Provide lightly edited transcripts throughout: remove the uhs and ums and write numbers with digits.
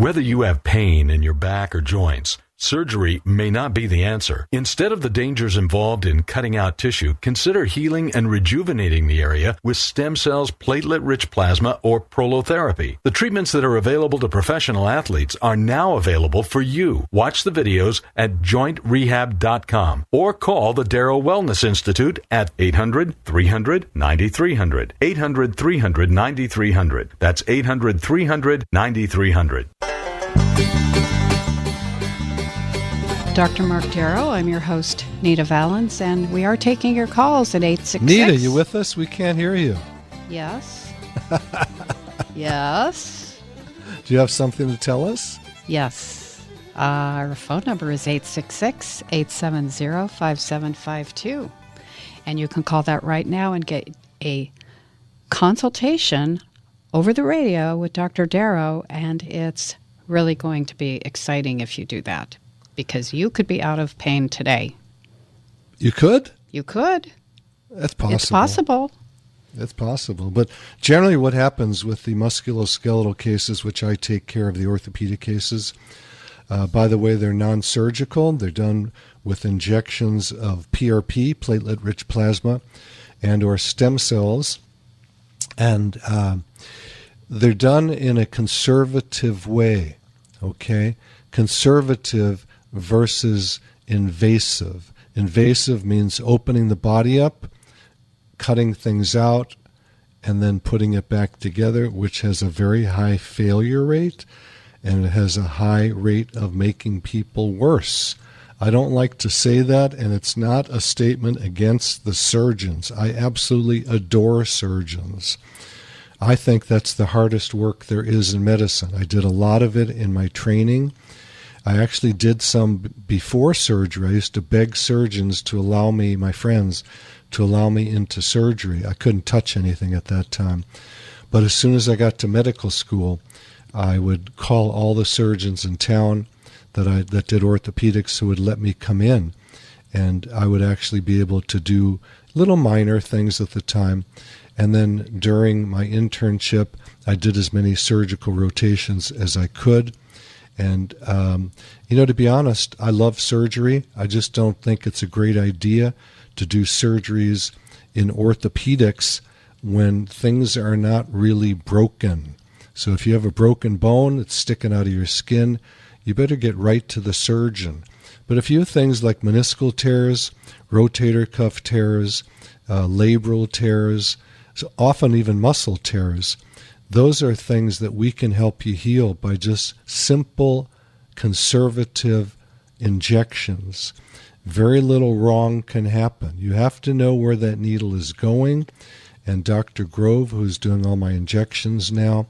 Whether you have pain in your back or joints, surgery may not be the answer. Instead of the dangers involved in cutting out tissue, consider healing and rejuvenating the area with stem cells, platelet-rich plasma, or prolotherapy. The treatments that are available to professional athletes are now available for you. Watch the videos at jointrehab.com or call the Darrow Wellness Institute at 800-300-9300. 800-300-9300. That's 800-300-9300. Dr. Marc Darrow, I'm your host, Nita Valens, and we are taking your calls at 866. Nita, you with us? We can't hear you. Yes. Yes. Do you have something to tell us? Yes. Our phone number is 866-870-5752. And you can call that right now and get a consultation over the radio with Dr. Darrow, and it's really going to be exciting if you do that, because you could be out of pain today. You could? You could. That's possible. It's possible. It's possible. But generally what happens with the musculoskeletal cases, which I take care of, the orthopedic cases, by the way, they're non-surgical. They're done with injections of PRP, platelet-rich plasma, and or stem cells. And they're done in a conservative way, okay? Conservative versus invasive. Invasive means opening the body up, cutting things out, and then putting it back together, which has a very high failure rate, and it has a high rate of making people worse. I don't like to say that, and it's not a statement against the surgeons. I absolutely adore surgeons. I think that's the hardest work there is in medicine. I did a lot of it in my training. I actually did some before surgery. I used to beg surgeons to allow me, my friends, to allow me into surgery. I couldn't touch anything at that time. But as soon as I got to medical school, I would call all the surgeons in town that did orthopedics who would let me come in. And I would actually be able to do little minor things at the time. And then during my internship, I did as many surgical rotations as I could. And, to be honest, I love surgery. I just don't think it's a great idea to do surgeries in orthopedics when things are not really broken. So if you have a broken bone that's sticking out of your skin, you better get right to the surgeon. But a few things like meniscal tears, rotator cuff tears, labral tears, so often even muscle tears, those are things that we can help you heal by just simple, conservative injections. Very little wrong can happen. You have to know where that needle is going, and Dr. Grove, who's doing all my injections now,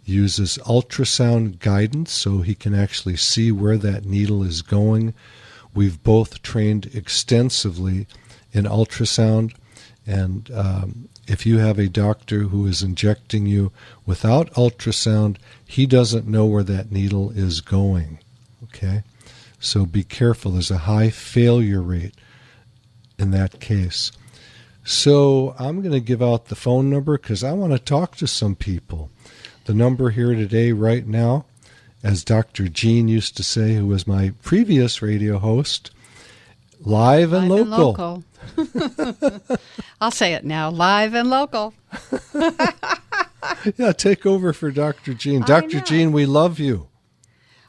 uses ultrasound guidance so he can actually see where that needle is going. We've both trained extensively in ultrasound, and if you have a doctor who is injecting you without ultrasound, he doesn't know where that needle is going, okay? So be careful. There's a high failure rate in that case. So I'm going to give out the phone number because I want to talk to some people. The number here today right now, as Dr. Gene used to say, who was my previous radio host, live and local. I'll say it now, live and local. Yeah, take over for Dr. Gene. Dr. Gene, we love you.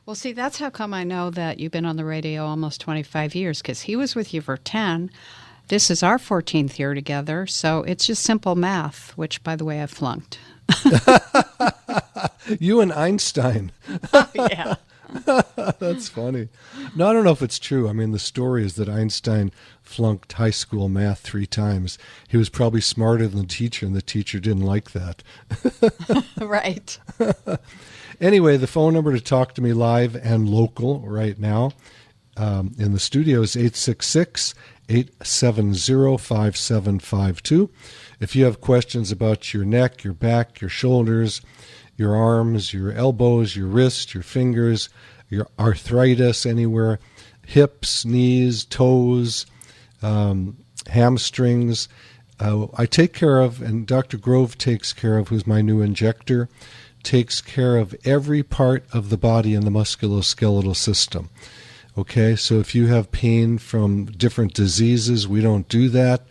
Well, see, that's how come I know that you've been on the radio almost 25 years, because he was with you for 10. This is our 14th year together, so it's just simple math, which, by the way, I flunked. You and Einstein. Yeah. That's funny. No, I don't know if it's true. I mean, the story is that Einstein flunked high school math 3 times. He was probably smarter than the teacher, and the teacher didn't like that. Right. Anyway, the phone number to talk to me live and local right now in the studio is 866-870-5752. If you have questions about your neck, your back, your shoulders, your arms, your elbows, your wrists, your fingers, your arthritis anywhere, hips, knees, toes, hamstrings, I take care of, and Dr. Grove takes care of, who's my new injector, takes care of every part of the body in the musculoskeletal system. Okay, so if you have pain from different diseases, we don't do that.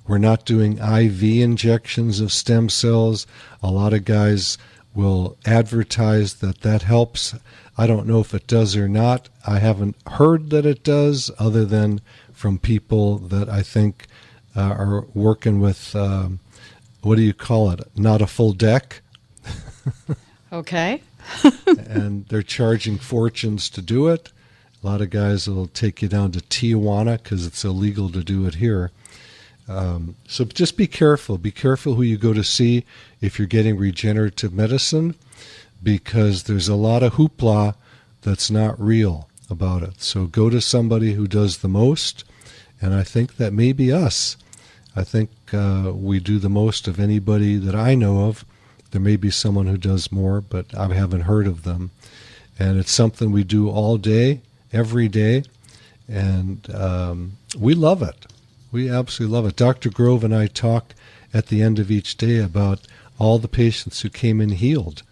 We're not doing IV injections of stem cells. A lot of guys will advertise that that helps. I don't know if it does or not. I haven't heard that it does, other than from people that I think are working with, what do you call it? Not a full deck. Okay. And they're charging fortunes to do it. A lot of guys will take you down to Tijuana because it's illegal to do it here. So just be careful. Be careful who you go to see if you're getting regenerative medicine, because there's a lot of hoopla that's not real about it. So go to somebody who does the most, and I think that may be us. I think we do the most of anybody that I know of. There may be someone who does more, but I haven't heard of them. And it's something we do all day, every day, and we love it. We absolutely love it. Dr. Grove and I talk at the end of each day about all the patients who came in healed.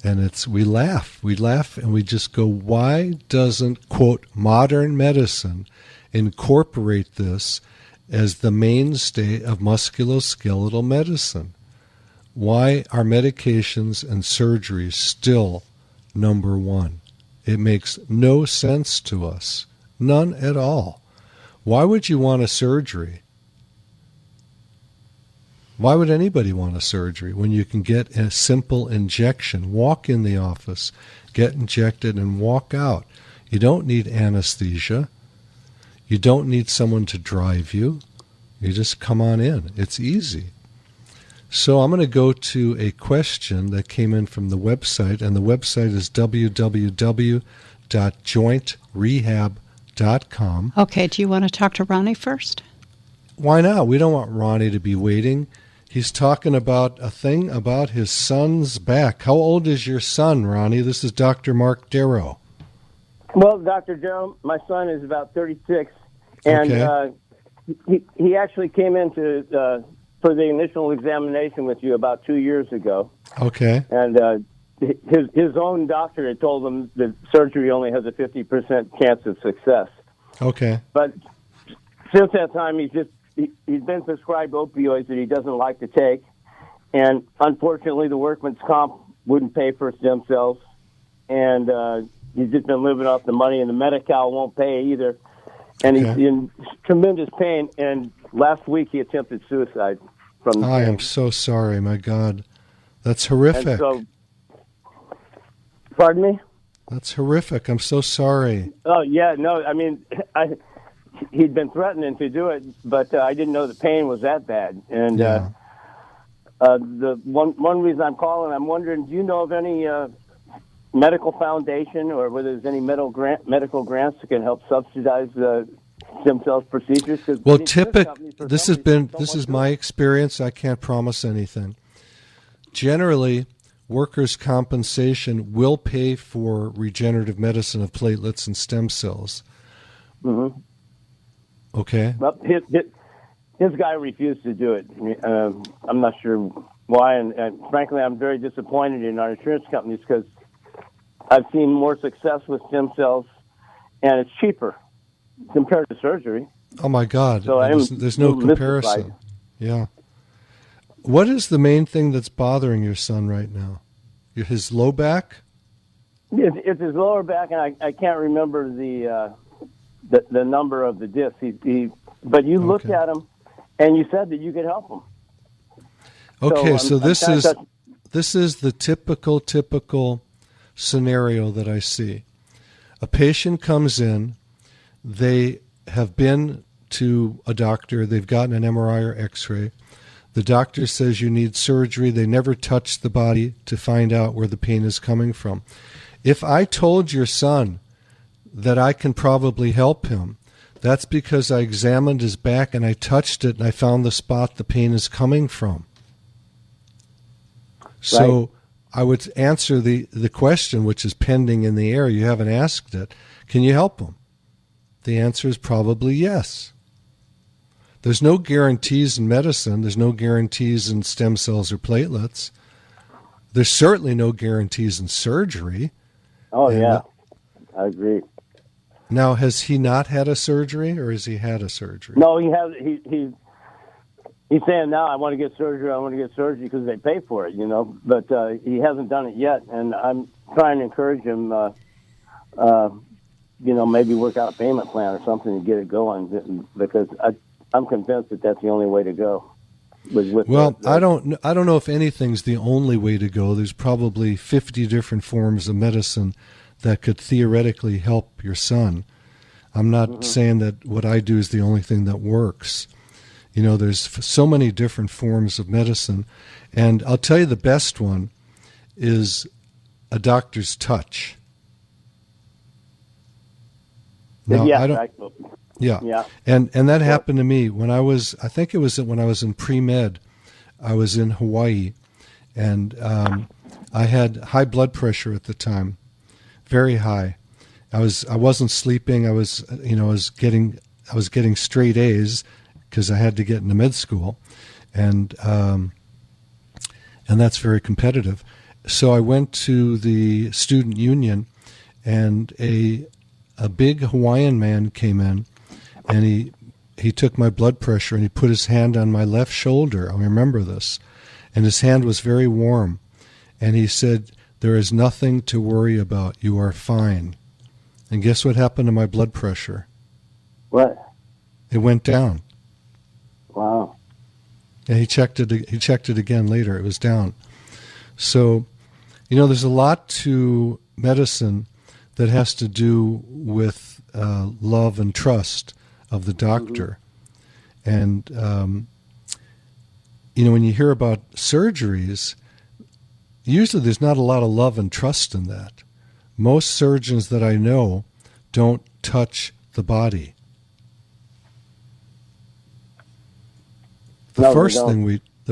And we laugh, and we just go, why doesn't, quote, modern medicine incorporate this as the mainstay of musculoskeletal medicine? Why are medications and surgeries still number one? It makes no sense to us. None at all. Why would you want a surgery? Why would anybody want a surgery when you can get a simple injection? Walk in the office, get injected, and walk out. You don't need anesthesia. You don't need someone to drive you. You just come on in. It's easy. So I'm going to go to a question that came in from the website, and the website is www.jointrehab.com. Okay, do you want to talk to Ronnie first? Why not? We don't want Ronnie to be waiting. He's talking about a thing about his son's back. How old is your son, Ronnie? This is Dr. Marc Darrow. Well, Dr. Darrow, my son is about 36, and Okay. He actually came into for the initial examination with you about 2 years ago. Okay. And his own doctor had told him that surgery only has a 50% chance of success. Okay. But since that time, he's been prescribed opioids that he doesn't like to take, and unfortunately, the workman's comp wouldn't pay for stem cells, and he's just been living off the money, and the Medi-Cal won't pay either, and he's in tremendous pain. And last week, he attempted suicide from the I pain. am so sorry. My God, that's horrific. And so, pardon me? That's horrific. I'm so sorry. Oh yeah, no. I mean, he'd been threatening to do it, but I didn't know the pain was that bad. And Yeah. the one reason I'm calling, I'm wondering, do you know of any medical foundation or whether there's any medical grants that can help subsidize the stem cells procedures? Well, this is my experience. I can't promise anything. Generally, workers' compensation will pay for regenerative medicine of platelets and stem cells. Mm-hmm. Okay. Well, his guy refused to do it. I'm not sure why, and frankly, I'm very disappointed in our insurance companies because I've seen more success with stem cells, and it's cheaper compared to surgery. Oh my God! So there's no comparison. mystified. Yeah. What is the main thing that's bothering your son right now? His low back? It's his lower back, and I can't remember the number of the discs. But you looked at him, and you said that you could help him. Okay, so this is the typical scenario that I see. A patient comes in, they have been to a doctor, they've gotten an MRI or X-ray. The doctor says you need surgery. They never touch the body to find out where the pain is coming from. If I told your son that I can probably help him, that's because I examined his back and I touched it and I found the spot the pain is coming from. So Right. I would answer the question, which is pending in the air. You haven't asked it. Can you help him? The answer is probably yes. There's no guarantees in medicine. There's no guarantees in stem cells or platelets. there's certainly no guarantees in surgery. Oh, yeah. I agree. Now, has he not had a surgery, or has he had a surgery? No, he has. He's saying now, I want to get surgery because they pay for it, But he hasn't done it yet, and I'm trying to encourage him. Maybe work out a payment plan or something to get it going, because I'm convinced that that's the only way to go. I don't know if anything's the only way to go. There's probably 50 different forms of medicine that could theoretically help your son. I'm not saying that what I do is the only thing that works. There's so many different forms of medicine. And I'll tell you the best one is a doctor's touch. Now, Yeah. And that happened to me when I was in pre-med. I was in Hawaii, and I had high blood pressure at the time, very high. I wasn't sleeping. I was getting straight A's because I had to get into med school, and that's very competitive. So I went to the student union, and a big Hawaiian man came in, and he took my blood pressure and he put his hand on my left shoulder. I remember this. And his hand was very warm. And he said, "There is nothing to worry about. You are fine." And guess what happened to my blood pressure? What? It went down. Wow. Yeah, he checked it again later. It was down. So, there's a lot to medicine that has to do with love and trust of the doctor. And, when you hear about surgeries, usually there's not a lot of love and trust in that. Most surgeons that I know don't touch the body. The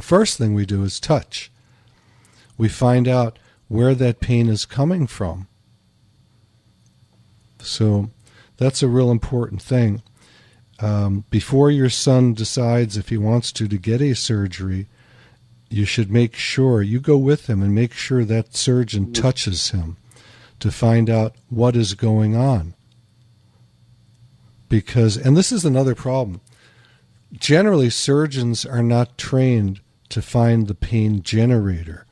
first thing we do is touch. We find out where that pain is coming from. So that's a real important thing. Before your son decides if he wants to get a surgery, you should make sure you go with him and make sure that surgeon touches him to find out what is going on. And this is another problem. Generally, surgeons are not trained to find the pain generator.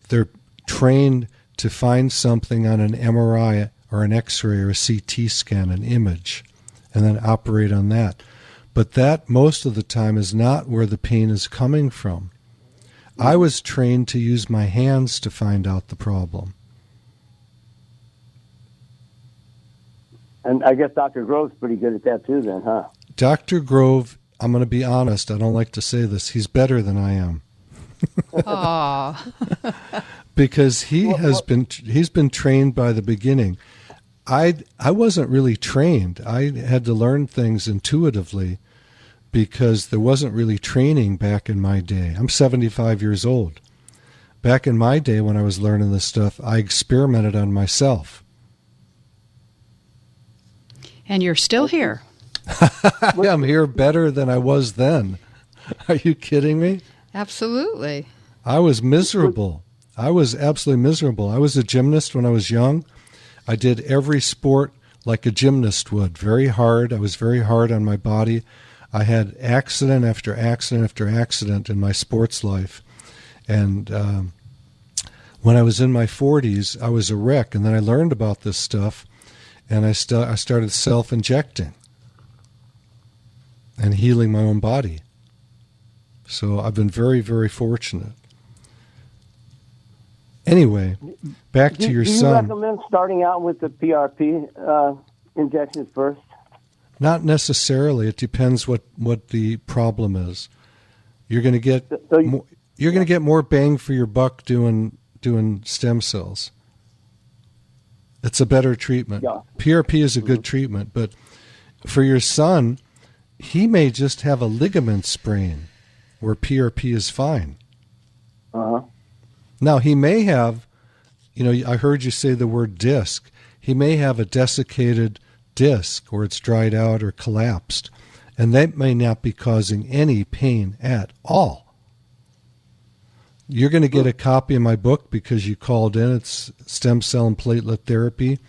They're trained to find something on an MRI or an X-ray or a CT scan, an image, and then operate on that. But that, most of the time, is not where the pain is coming from. I was trained to use my hands to find out the problem. And I guess Dr. Grove's pretty good at that too then, huh? Dr. Grove, I'm going to be honest, I don't like to say this, he's better than I am. Aww. Because he's been trained by the beginning. I wasn't really trained. I had to learn things intuitively because there wasn't really training back in my day. I'm 75 years old. Back in my day when I was learning this stuff, I experimented on myself. And you're still here. I'm here better than I was then. Are you kidding me? Absolutely. I was miserable. I was absolutely miserable. I was a gymnast when I was young. I did every sport like a gymnast would, very hard. I was very hard on my body. I had accident after accident after accident in my sports life. And when I was in my 40s, I was a wreck. And then I learned about this stuff, and I started self-injecting and healing my own body. So I've been very, very fortunate. Anyway, back to your son. Do you recommend starting out with the PRP injections first? Not necessarily. It depends what the problem is. You're going to get more bang for your buck doing stem cells. It's a better treatment. Yeah. PRP is a good treatment, but for your son, he may just have a ligament sprain where PRP is fine. Uh-huh. Now, he may have, I heard you say the word disc. He may have a desiccated disc, or it's dried out or collapsed, and that may not be causing any pain at all. You're going to get a copy of my book because you called in. It's Stem Cell and Platelet Therapy.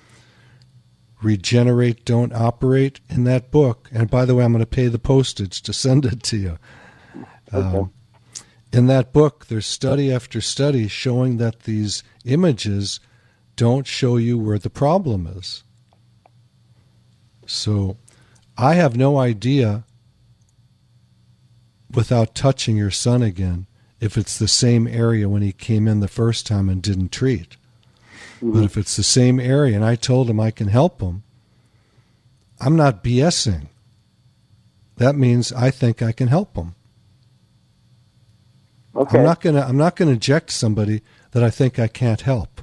Regenerate, Don't Operate. In that book, and by the way, I'm going to pay the postage to send it to you. Okay. In that book, there's study after study showing that these images don't show you where the problem is. So I have no idea, without touching your son again, if it's the same area when he came in the first time and didn't treat. Mm-hmm. But if it's the same area and I told him I can help him, I'm not BSing. That means I think I can help him. Okay. I'm not gonna eject somebody that I think I can't help.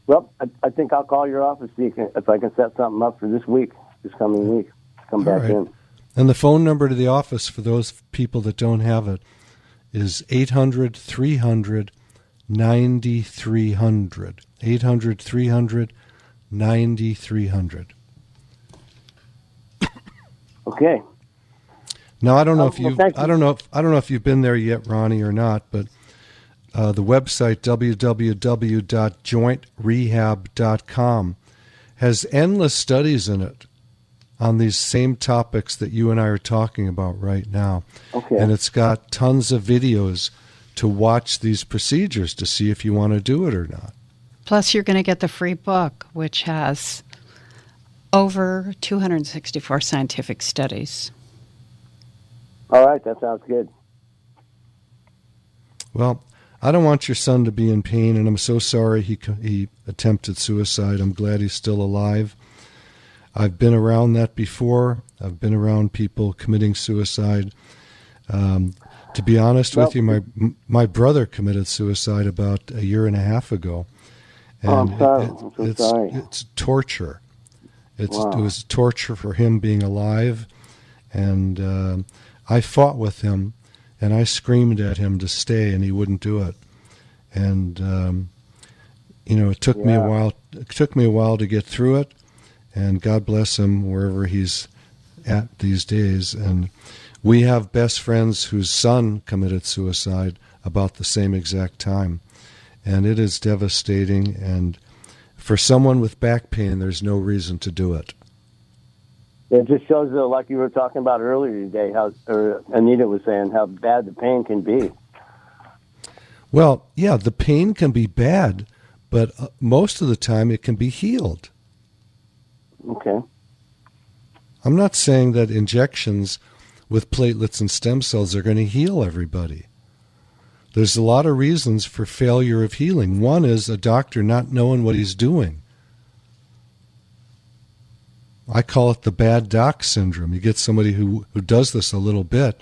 Well, I think I'll call your office, see if I can set something up for this coming week. Come back in. And the phone number to the office for those people that don't have it is 800-300-9300. 800-300-9300. Okay. Now I don't know if I don't know if you've been there yet, Ronnie, or not, but the website www.jointrehab.com has endless studies in it on these same topics that you and I are talking about right now. Okay. And it's got tons of videos to watch these procedures to see if you want to do it or not. Plus, you're going to get the free book, which has over 264 scientific studies. All right, that sounds good. Well, I don't want your son to be in pain, and I'm so sorry he attempted suicide. I'm glad he's still alive. I've been around that before. I've been around people committing suicide. To be honest with you, my brother committed suicide about a year and a half ago. And I'm so sorry. It's torture. Wow. It was torture for him being alive. And I fought with him, and I screamed at him to stay, and he wouldn't do it. And, it took me a while. It took me a while to get through it. And God bless him wherever he's at these days. And we have best friends whose son committed suicide about the same exact time. And it is devastating. And for someone with back pain, there's no reason to do it. It just shows, like you were talking about earlier today, or Anita was saying, how bad the pain can be. Well, yeah, the pain can be bad, but most of the time it can be healed. Okay. I'm not saying that injections with platelets and stem cells are going to heal everybody. There's a lot of reasons for failure of healing. One is a doctor not knowing what he's doing. I call it the bad doc syndrome. You get somebody who does this a little bit,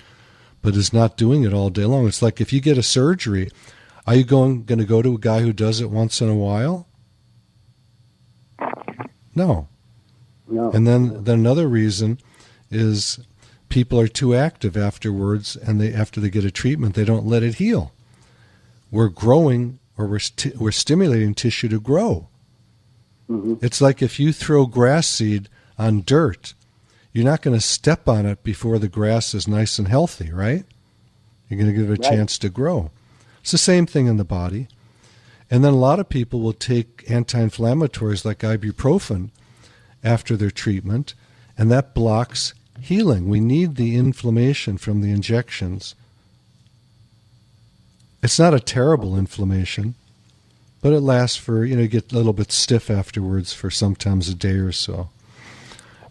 but is not doing it all day long. It's like if you get a surgery, are you going to go to a guy who does it once in a while? No. No. And then another reason is people are too active afterwards, and after they get a treatment, they don't let it heal. We're growing, or we're stimulating tissue to grow. Mm-hmm. It's like if you throw grass seed on dirt, you're not going to step on it before the grass is nice and healthy, right? You're going to give it a chance to grow. It's the same thing in the body. And then a lot of people will take anti-inflammatories like ibuprofen after their treatment, and that blocks healing. We need the inflammation from the injections. It's not a terrible inflammation, but it lasts for, you get a little bit stiff afterwards for sometimes a day or so.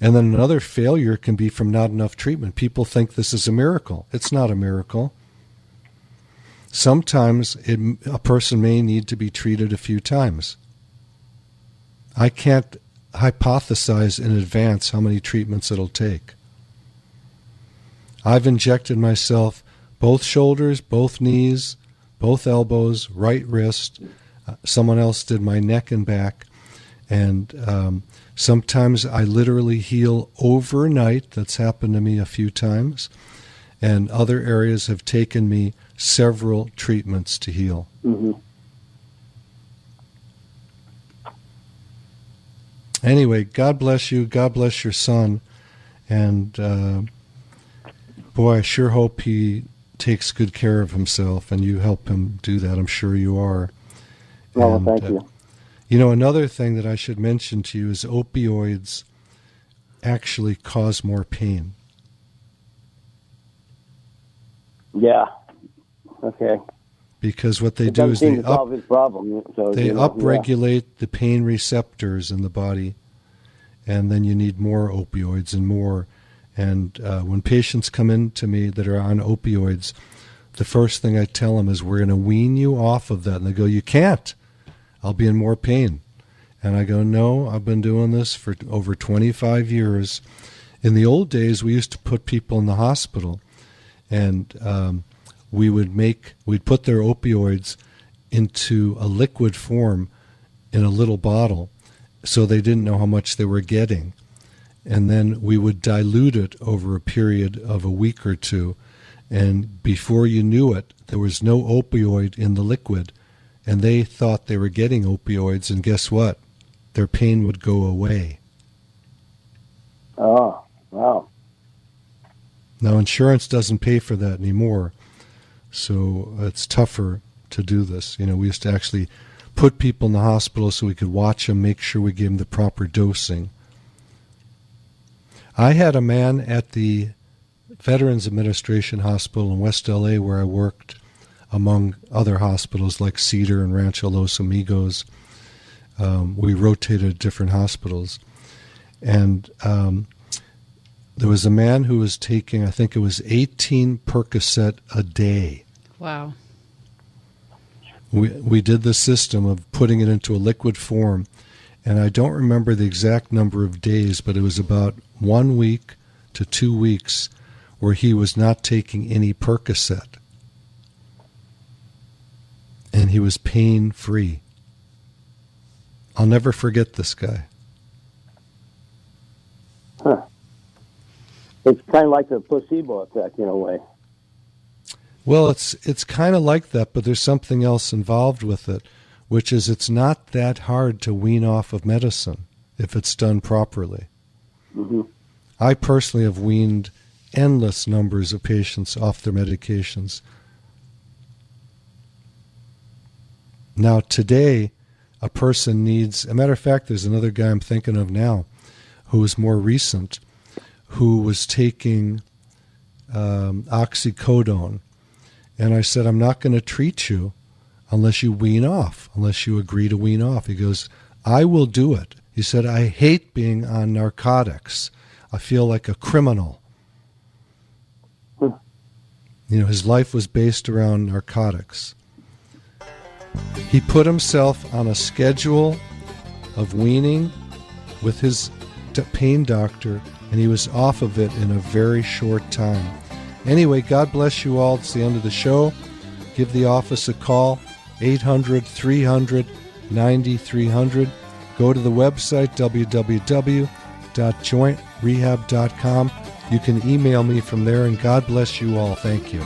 And then another failure can be from not enough treatment. People think this is a miracle. It's not a miracle. Sometimes a person may need to be treated a few times. I can't hypothesize in advance how many treatments it'll take. I've injected myself both shoulders, both knees, both elbows, right wrist. Someone else did my neck and back. And sometimes I literally heal overnight. That's happened to me a few times. And other areas have taken me several treatments to heal. Mm-hmm. Anyway, God bless you. God bless your son. And boy, I sure hope he takes good care of himself, and you help him do that. I'm sure you are. Oh, And, thank you. You know, another thing that I should mention to you is opioids actually cause more pain. Yeah. Okay. Because what they It do doesn't is seem to solve his problem. So, they you know, upregulate the pain receptors in the body, and then you need more opioids and more. And when patients come in to me that are on opioids, the first thing I tell them is, we're going to wean you off of that. And they go, you can't. I'll be in more pain. And I go, no, I've been doing this for over 25 years. In the old days, we used to put people in the hospital, and we'd put their opioids into a liquid form in a little bottle, so they didn't know how much they were getting. And then we would dilute it over a period of a week or two, and before you knew it, there was no opioid in the liquid, and they thought they were getting opioids, and guess what? Their pain would go away. Oh, wow. Now, insurance doesn't pay for that anymore, so it's tougher to do this. You know, we used to actually put people in the hospital so we could watch them, make sure we gave them the proper dosing. I had a man at the Veterans Administration Hospital in West LA where I worked, among other hospitals like Cedar and Rancho Los Amigos. We rotated different hospitals. And there was a man who was taking, I think it was 18 Percocet a day. Wow. We did the system of putting it into a liquid form, and I don't remember the exact number of days, but it was about 1 week to 2 weeks where he was not taking any Percocet. And he was pain-free. I'll never forget this guy. Huh. It's kind of like the placebo effect in a way. Well, it's kind of like that, but there's something else involved with it, which is it's not that hard to wean off of medicine if it's done properly. Mm-hmm. I personally have weaned endless numbers of patients off their medications. Now, today, a person needs, a matter of fact, there's another guy I'm thinking of now who is more recent, who was taking oxycodone. And I said, I'm not going to treat you unless you wean off, unless you agree to wean off. He goes, I will do it. He said, I hate being on narcotics. I feel like a criminal. You know, his life was based around narcotics. He put himself on a schedule of weaning with his pain doctor, and he was off of it in a very short time. Anyway, God bless you all. It's the end of the show. Give the office a call, 800-300-9300. Go to the website, www.jointrehab.com. You can email me from there, and God bless you all. Thank you.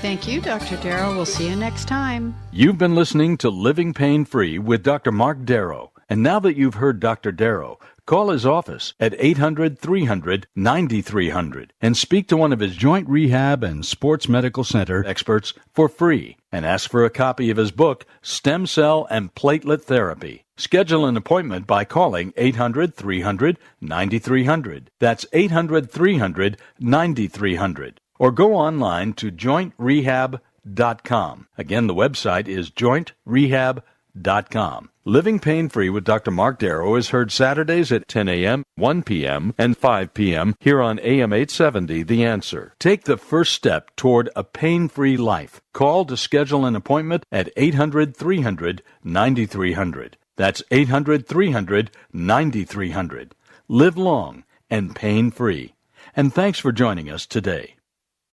Thank you, Dr. Darrow. We'll see you next time. You've been listening to Living Pain Free with Dr. Marc Darrow. And now that you've heard Dr. Darrow, call his office at 800-300-9300 and speak to one of his Joint Rehab and Sports Medical Center experts for free, and ask for a copy of his book, Stem Cell and Platelet Therapy. Schedule an appointment by calling 800-300-9300. That's 800-300-9300. Or go online to jointrehab.com. Again, the website is jointrehab.com. Living Pain Free with Dr. Marc Darrow is heard Saturdays at 10 a.m., 1 p.m., and 5 p.m. here on AM 870, The Answer. Take the first step toward a pain-free life. Call to schedule an appointment at 800-300-9300. That's 800-300-9300. Live long and pain-free. And thanks for joining us today.